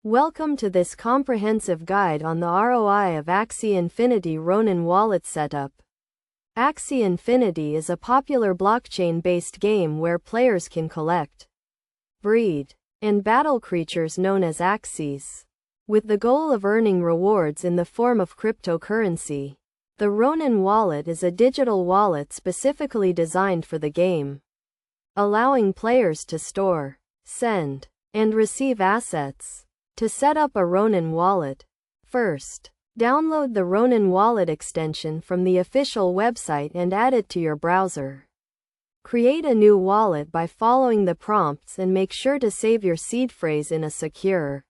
Welcome to this comprehensive guide on the ROI of Axie Infinity Ronin wallet setup. Axie Infinity is a popular blockchain-based game where players can collect, breed, and battle creatures known as Axies, with the goal of earning rewards in the form of cryptocurrency. The Ronin wallet is a digital wallet specifically designed for the game, allowing players to store, send, and receive assets. To set up a Ronin wallet, first, download the Ronin wallet extension from the official website and add it to your browser. Create a new wallet by following the prompts and make sure to save your seed phrase in a secure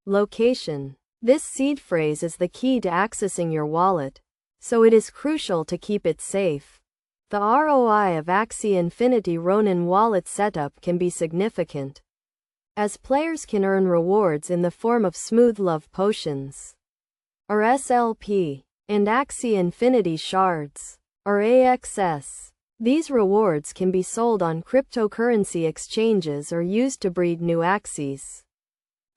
location. This seed phrase is the key to accessing your wallet, so it is crucial to keep it safe. The ROI of Axie Infinity Ronin wallet setup can be significant, as players can earn rewards in the form of Smooth Love Potions, or SLP, and Axie Infinity Shards, or AXS. These rewards can be sold on cryptocurrency exchanges or used to breed new Axies,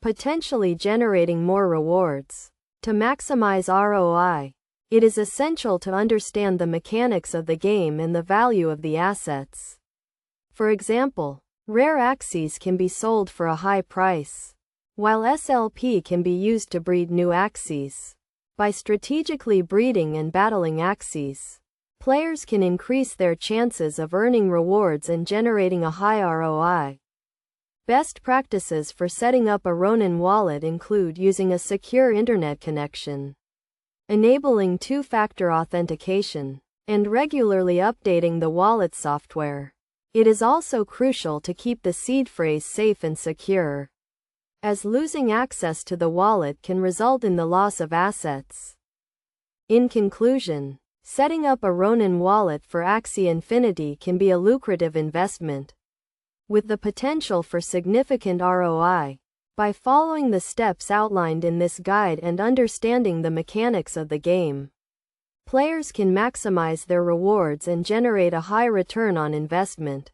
potentially generating more rewards. To maximize ROI, it is essential to understand the mechanics of the game and the value of the assets. For example, rare Axies can be sold for a high price, while SLP can be used to breed new Axies. By strategically breeding and battling Axies, players can increase their chances of earning rewards and generating a high ROI. Best practices for setting up a Ronin wallet include using a secure internet connection, enabling two-factor authentication, and regularly updating the wallet software. It is also crucial to keep the seed phrase safe and secure, as losing access to the wallet can result in the loss of assets. In conclusion, setting up a Ronin wallet for Axie Infinity can be a lucrative investment, with the potential for significant ROI. By following the steps outlined in this guide and understanding the mechanics of the game, players can maximize their rewards and generate a high return on investment.